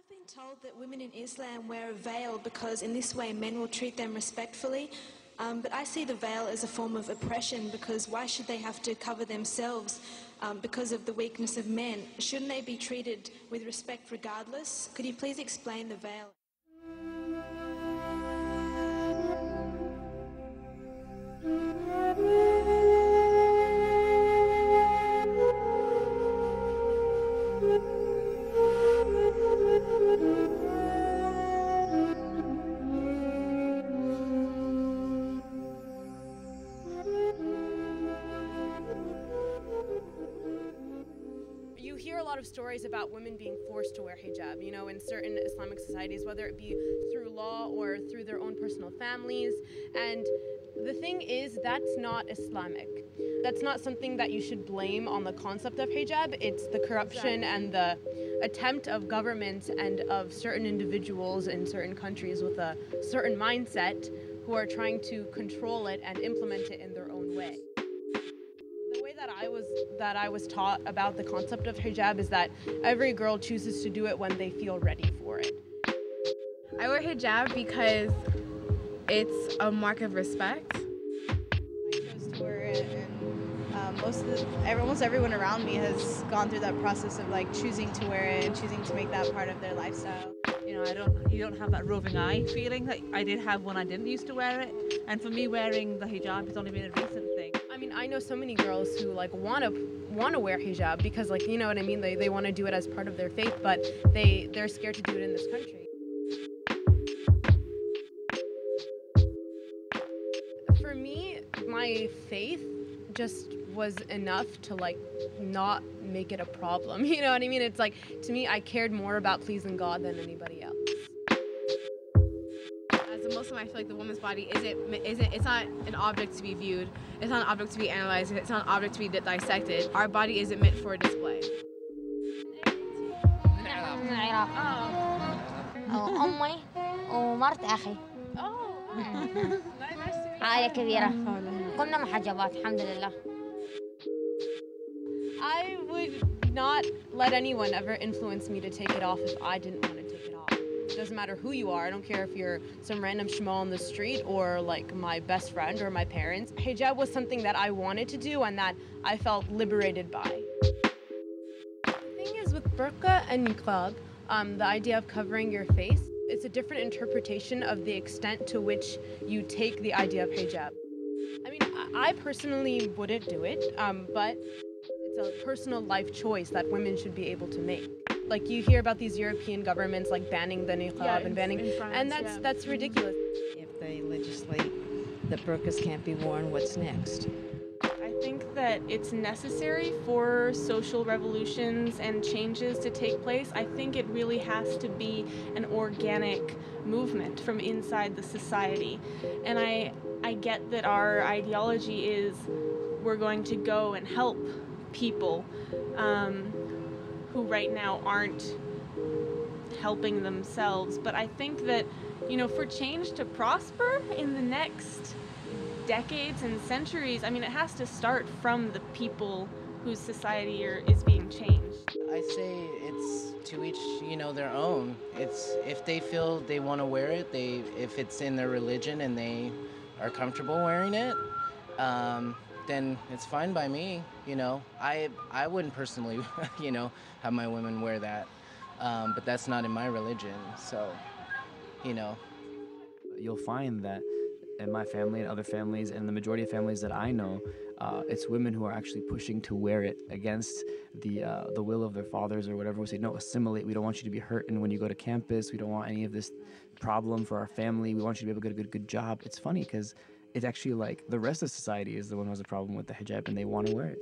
I've been told that women in Islam wear a veil because in this way men will treat them respectfully. But I see the veil as a form of oppression because why should they have to cover themselves because of the weakness of men? Shouldn't they be treated with respect regardless? Could you please explain the veil? You hear a lot of stories about women being forced to wear hijab, you know, in certain Islamic societies, whether it be through law or through their own personal families. And the thing is, that's not Islamic. That's not something that you should blame on the concept of hijab. It's the corruption and the attempt of governments and of certain individuals in certain countries with a certain mindset who are trying to control it and implement it in their own way. The way that I was taught about the concept of hijab is that every girl chooses to do it when they feel ready for it. I wear hijab because it's a mark of respect. I chose to wear it, and almost everyone around me has gone through that process of like choosing to wear it and choosing to make that part of their lifestyle. You know, you don't have that roving eye feeling that I did have when I didn't used to wear it. And for me, wearing the hijab has only been a recent thing. I mean, I know so many girls who like want to wear hijab because, like, you know what I mean, they want to do it as part of their faith, but they're scared to do it in this country. For me, my faith just was enough to like not make it a problem. You know what I mean? It's like, to me, I cared more about pleasing God than anybody else. As a Muslim, I feel like the woman's body it's not an object to be viewed. It's not an object to be analyzed. It's not an object to be dissected. Our body isn't meant for display. أمي ومرت أخي عائلة كبيرة كنا محجبات الحمد لله. I would not let anyone ever influence me to take it off if I didn't want to take it off. It doesn't matter who you are. I don't care if you're some random shmo on the street or like my best friend or my parents. Hijab was something that I wanted to do and that I felt liberated by. The thing is with burqa and niqab, the idea of covering your face, it's a different interpretation of the extent to which you take the idea of hijab. I mean, I personally wouldn't do it, but it's a personal life choice that women should be able to make. Like, you hear about these European governments like banning the niqab and banning, and that's ridiculous. If they legislate that burqas can't be worn, what's next? I think that it's necessary for social revolutions and changes to take place. I think it really has to be an organic movement from inside the society. And I get that our ideology is we're going to go and help people who right now aren't helping themselves. But I think that, you know, for change to prosper in the next decades and centuries, I mean, it has to start from the people whose society is being changed. I say it's to each, you know, their own. It's if they feel they want to wear it, if it's in their religion and they are comfortable wearing it, then it's fine by me. You know, I wouldn't personally, you know, have my women wear that, but that's not in my religion. So, you know, you'll find that in my family and other families and the majority of families that I know, it's women who are actually pushing to wear it against the will of their fathers or whatever. We say, no, assimilate. We don't want you to be hurt, and when you go to campus, we don't want any of this problem for our family. We want you to be able to get a good job. It's funny because it's actually like the rest of society is the one who has a problem with the hijab and they want to wear it.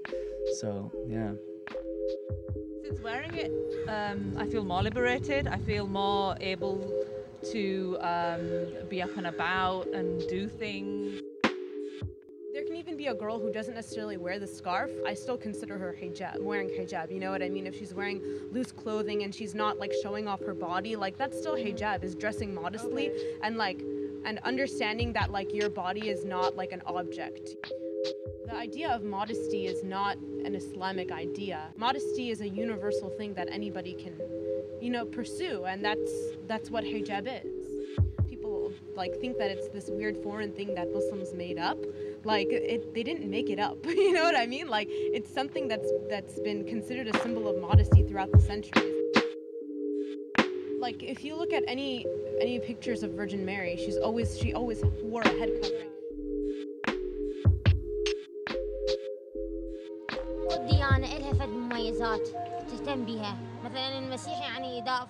So, yeah. Since wearing it, I feel more liberated. I feel more able to be up and about and do things. There can even be a girl who doesn't necessarily wear the scarf. I still consider her wearing hijab, you know what I mean? If she's wearing loose clothing and she's not like showing off her body, like that's still hijab, is dressing modestly and understanding that like your body is not like an object. The idea of modesty is not an Islamic idea. Modesty is a universal thing that anybody can, pursue, and that's what hijab is. People think that it's this weird foreign thing that Muslims made up. They didn't make it up. You know what I mean? It's something that's been considered a symbol of modesty throughout the centuries. If you look at any pictures of Virgin Mary, she always wore a head covering. الديانة إلها فد مميزات تهتم بها، مثلا المسيح يعني إذا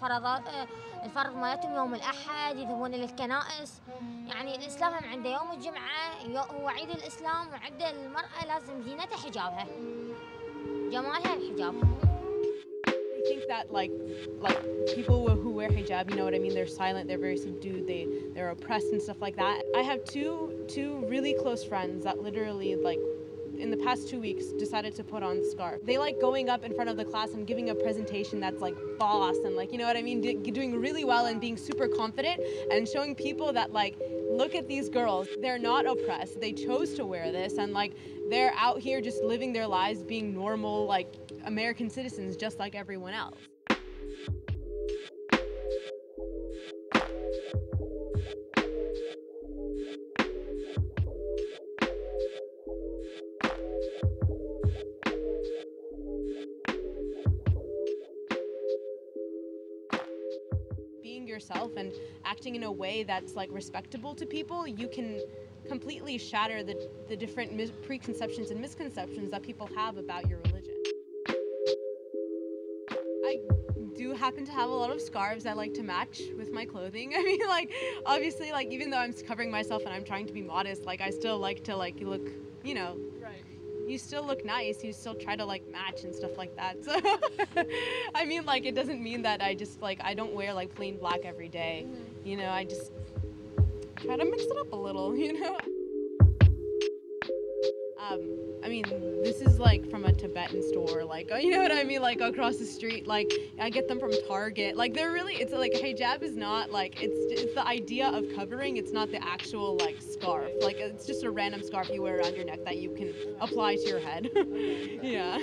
الفرض مالتهم يوم الأحد يذهبون للكنائس، يعني الإسلام هم عنده يوم الجمعة هو عيد الإسلام، وعنده المرأة لازم زينتها حجابها، جمالها الحجاب. I think that people who wear hijab, you know what I mean, they're silent, they're very subdued, they're oppressed and stuff like that. I have two really close friends that literally in the past 2 weeks decided to put on the scarf. They like going up in front of the class and giving a presentation that's boss and you know what I mean, doing really well and being super confident and showing people that look at these girls, they're not oppressed, they chose to wear this, and they're out here just living their lives being normal American citizens just like everyone else. Being yourself and acting in a way that's respectable to people, you can completely shatter the different preconceptions and misconceptions that people have about your religion. I do happen to have a lot of scarves I like to match with my clothing. I mean, obviously, even though I'm covering myself and I'm trying to be modest, I still like to look, Right. You still look nice, you still try to match and stuff like that. So I mean, it doesn't mean that I just I don't wear plain black every day. I just try to mix it up a little, I mean, this is from a Tibetan store, you know what I mean, across the street, I get them from Target, they're really, it's hijab is not it's the idea of covering, it's not the actual scarf, it's just a random scarf you wear around your neck that you can apply to your head. Yeah.